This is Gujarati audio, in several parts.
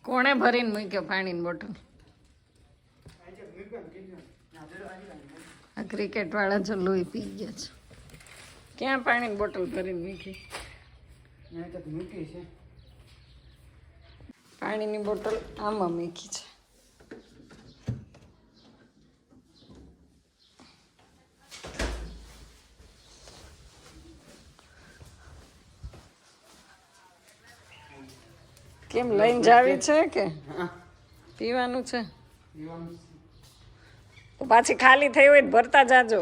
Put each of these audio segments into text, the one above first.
કોણે ભરીને મૂક્યો પાણીની બોટલ? આ ક્રિકેટ વાળા જો લોહી પી ગયા છે. ક્યાં પાણીની બોટલ ભરીને મૂકી? પાણીની બોટલ આમાં મૂકી છે. કેમ લઈને જાવી છે કે પીવાનું છે? તો પાછી ખાલી થઈ હોય ભરતા જાજો.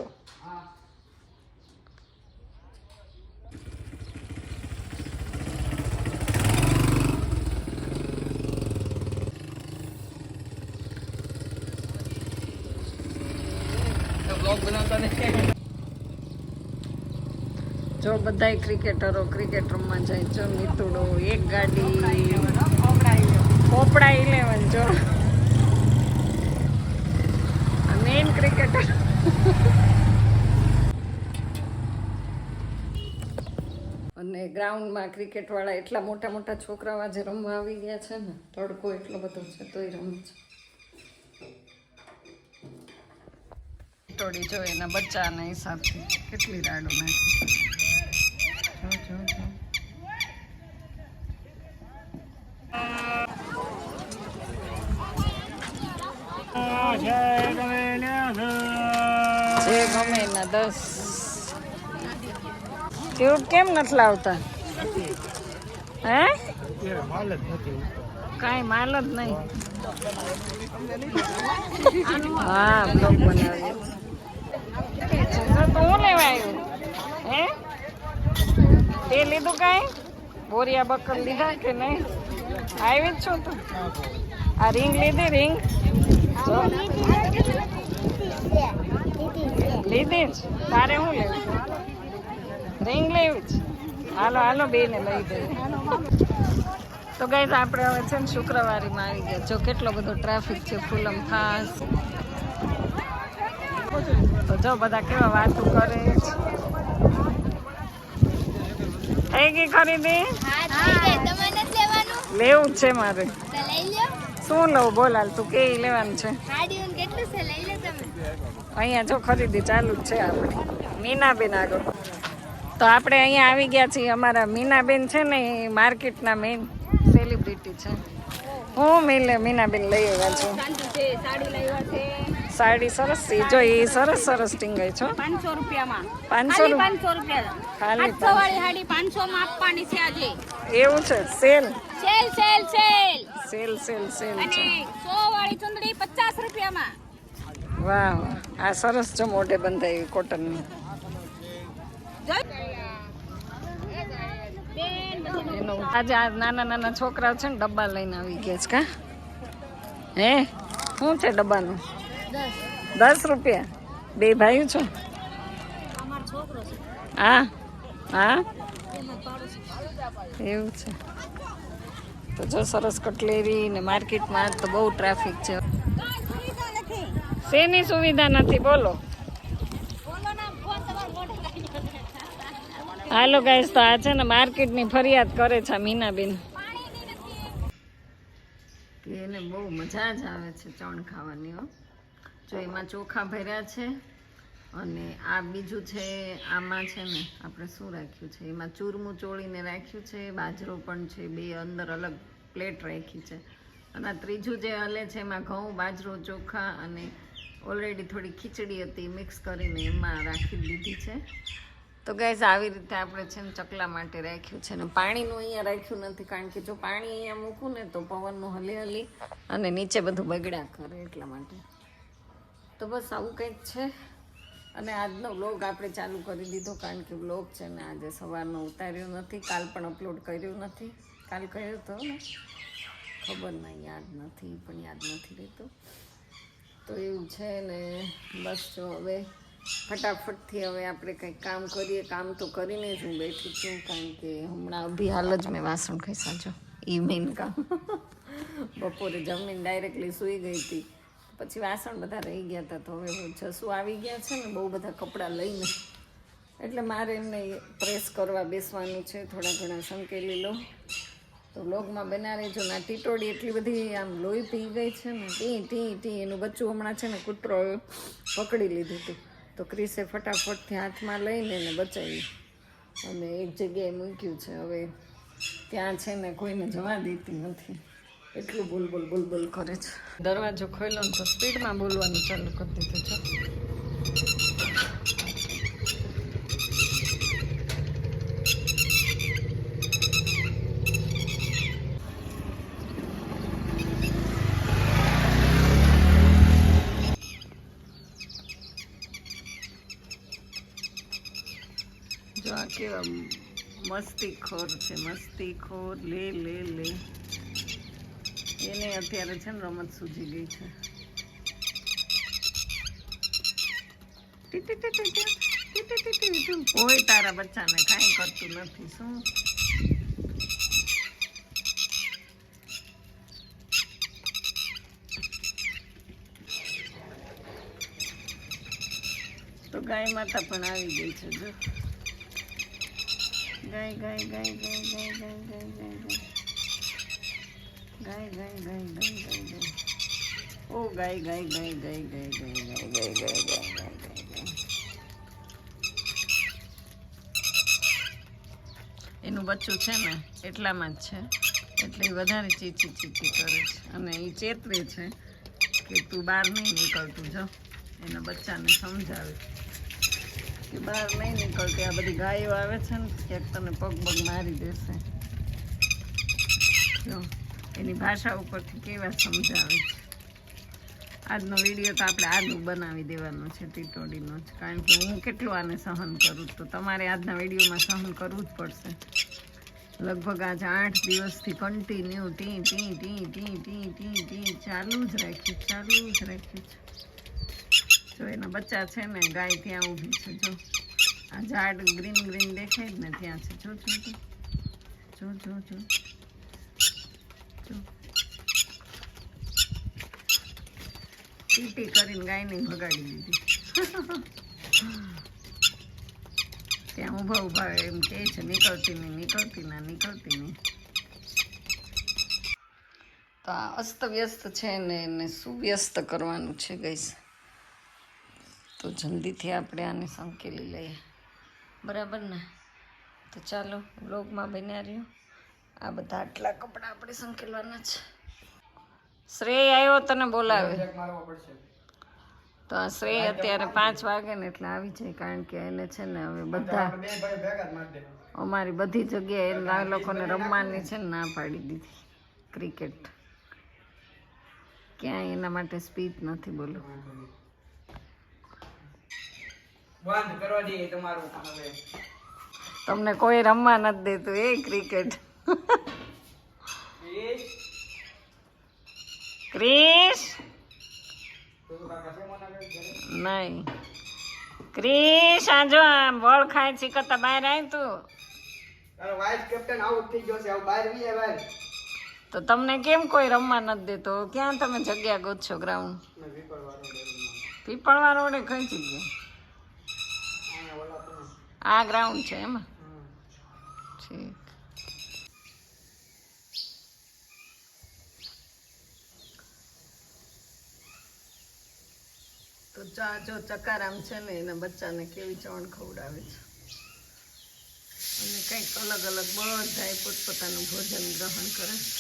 જો બધા ક્રિકેટરો ક્રિકેટ રમવા જાય. જો નીતુડો એક ગાડી પોપડા 11 જો મેઇન ક્રિકેટર. અને ગ્રાઉન્ડમાં ક્રિકેટ વાળા એટલા મોટા મોટા છોકરાઓ આજે રમવા આવી ગયા છે ને, તડકો એટલો બધો છે તોય રમે છે. ટોડી જો એના બચ્ચાના હિસાબથી કેટલી રાડો નાખી. જો જે ગમે એના 10. ટ્યુબ કેમ નથી લાવતા? હે કાંઈ માલ જ નહીં. હા બ્લોગ બનાવીએ. તો હું લેવા આવ્યું? હે તે લીધું કાંઈ? બોરિયા બકર લીધા કે નહીં? આવી જ છું તું. આ રિંગ લીધી? રિંગ લીધી જ. તારે શું લેવું? રિંગ લેવી જ. હાલો હાલો બેને લઈ દઈએ. તો ગાઈઝ આપણે હવે છે ને શુક્રવારીમાં આવી ગયા. જો કેટલો બધો ટ્રાફિક છે ફૂલમ ખાસ. તો જો બધા કેવા વાતો કરે છે. થઈ ગઈ ખરીદી? લેવું જ છે મારે. શું લઉં બોલ હાલ, તું કે લેવાનું છે? અહીંયા જો ખરીદી ચાલુ જ છે આપણે. મીનાબેન આગળ. તો આપણે અહીંયા આવી ગયા છીએ. અમારા મીનાબેન છે ને એ માર્કેટના મેઇન સેલિબ્રિટી છે. હું મીનાબેન લઈ આવ્યા છું. સાડી સરસ છે. જો એ સરસ સરસ ટીંગાઈ છો. 500 રૂપિયામાં. 500 રૂપિયા. ખાલી 800 વાળી સાડી 500 માં આપવાની છે આજે. એવું છે? Sale sale sale sale sale sale sale અને છે. 100 વાળી ચુંદડી 50 રૂપિયામાં. વાહ આ સરસ જો મોઢે બંધાઈ કોટનની. આજે આ નાના નાના છોકરાઓ છે ને ડબ્બા લઈને આવી ગયા છે. કા હે શું છે ડબ્બાનું? 10 રૂપિયા. 2 ભાઈઓ છો? હા હા એવું છે. તો જો સરસ કટલેરી ને માર્કેટમાં તો બહુ ટ્રાફિક છે. શેની સુવિધા નથી બોલો? હાલો ગાઈસ, તો આ છે ને માર્કેટની ફરિયાદ કરે છે મીનાબેન. એને બહુ મજા જ આવે છે ચણ ખાવાની. જો એમાં ચોખા ભર્યા છે અને આ બીજું છે. આમાં છે ને આપણે શું રાખ્યું છે? એમાં ચૂરમું ચોળીને રાખ્યું છે. બાજરો પણ છે. 2 અંદર અલગ પ્લેટ રાખી છે. અને આ ત્રીજું જે હલે છે એમાં ઘઉં, બાજરો, ચોખા અને ઓલરેડી થોડી ખીચડી હતી મિક્સ કરીને એમાં રાખી દીધી છે. તો ગાઈઝ આવી રીતે આપણે છે ને ચકલા માટે રાખ્યું છે. ને પાણીનું અહીંયા રાખ્યું નથી કારણ કે જો પાણી અહીંયા મૂકું ને તો પવનનું હલી હલી અને નીચે બધું બગડ્યા કરે એટલા માટે. તો બસ આવું કંઈક છે. અને આજનો વ્લોગ આપણે ચાલુ કરી દીધો કારણ કે વ્લોગ છે ને આજે સવારનો ઉતાર્યો નથી. કાલ પણ અપલોડ કર્યું નથી. કાલ કર્યો હતો ને ખબર નહીં, યાદ નથી પણ યાદ નથી રહેતું. તો એવું છે ને બસ જો હવે ફટાફટથી હવે આપણે કંઈક કામ કરીએ. કામ તો કરીને જ હું બેઠી છું કારણ કે હમણાં અભી હાલ જ મેં વાસણ ખઈસા જો એ મેઇન કામ. બપોરે જમીન ડાયરેક્ટલી સૂઈ ગઈ હતી. પછી વાસણ બધા રહી ગયા હતા. તો હવે જસુ આવી ગયા છે ને બહુ બધા કપડાં લઈને, એટલે મારે એમને પ્રેસ કરવા બેસવાનું છે. થોડા ઘણા સંકેલી લો તો વ્લોગમાં બનાવી જો ના ટીટોડી એટલી બધી આમ લોહી પી ગઈ છે ને ટી ટી ટી એનું બચ્ચું હમણાં છે ને કૂતરો પકડી લીધું હતું તો ક્રિસે ફટાફટથી હાથમાં લઈને એને બચાવી અને એક જગ્યાએ મૂક્યું છે. હવે ત્યાં છે ને કોઈને જવા દેતી નથી, એટલું બોલ કરે છે. દરવાજો ખોલ્યો ને તો સ્પીડમાં બોલવાનું ચાલુ કરી દીધું છે. જો આ કેવા મસ્તીખોર છે, મસ્તીખોર. લે લે લે એને અત્યારે છે ને રમત સૂજી ગઈ છે. કોઈ તારા બચ્ચાને કાંઈ કરતું નથી. શું તો ગાય માતા પણ આવી ગઈ છે. જો ગાય ગાય ગાય ગાય ગાય ગાય ગાય ગાય ગાય ગાય ગાય ગાય ગાય ઓ ગાય ગાય ગાય ગાય ગાય ગાય ગાય ગાય ગાય ગાય ગાય ગાય. એનું બચ્ચું છે ને એટલામાં જ છે, એટલે એ વધારે ચીચી ચીચી કરે છે અને એ ચેતવે છે કે તું બહાર નહીં નીકળતું. જો એના બચ્ચાને સમજાવે કે બહાર નહીં નીકળતી, આ બધી ગાયો આવે છે ને ક્યાંક તને પગ મારી દેશે. જો એની ભાષા ઉપરથી કેવા સમજાવે છે. આજનો વિડીયો તો આપણે આજનું બનાવી દેવાનો છે ટીટોડીનો જ, કારણ કે હું કેટલું આને સહન કરું, તો તમારે આજના વિડીયોમાં સહન કરવું જ પડશે. લગભગ આજે 8 દિવસથી continue T T T T T T T ચાલુ જ રાખ્યું છે. જો એના બચ્ચા છે ને ગાય ત્યાં ઊભી છે. જો આ ઝાડ ગ્રીન દેખાય જ ને ત્યાં છે. જો જો જો જો જો જો ટીટી કરીને ગાયને ભગાડી દીધી. ત્યાં ઊભા એમ કહે છે નીકળતી નહીં. તો આ અસ્તવ્યસ્ત છે ને એને સુવ્યસ્ત કરવાનું છે ગઈશ. તો જલ્દીથી આપણે આને સંકેલી લઈએ, બરાબર ને? તો ચાલો વ્લોગમાં બન્યા રહ્યો. આ બધા આટલા કપડાં આપણે સંકેલવાના છે. શ્રેય આવ્યો તને બોલાવે તો આ શ્રેય અત્યારે 5 વાગે ને એટલે આવી જાય, કારણ કે એને છે ને હવે બધા અમારી બધી જગ્યાએ આ લોકોને રમવાની છે ને ના પાડી દીધી. ક્રિકેટ ક્યાંય એના માટે સ્પીચ નથી. બોલો તમને કોઈ રમવા નથી દેતું એ ક્રિકેટ. ક્રિશ નહીં, ક્રિશ આજો આમ વળ ખાય છે કરતા બહાર આય તું. વાઇસ કેપ્ટન આઉટ થઈ ગયો છે, હવે બહાર નહીં આવે. તો તમને કેમ કોઈ રમવા નથી દેતો? ક્યાં તમે જગ્યા ગોતશો ગ્રાઉન્ડ? પીપળવા રોડે કઈ જગ્યા? આ ગ્રાઉન્ડ છે એમાં. ઠીક. તો જો ચકારામ છે ને એના બચ્ચાને કેવી ચણ ખવડાવે છે અને કંઈક અલગ બધા પોતપોતાનું ભોજન ગ્રહણ કરે છે.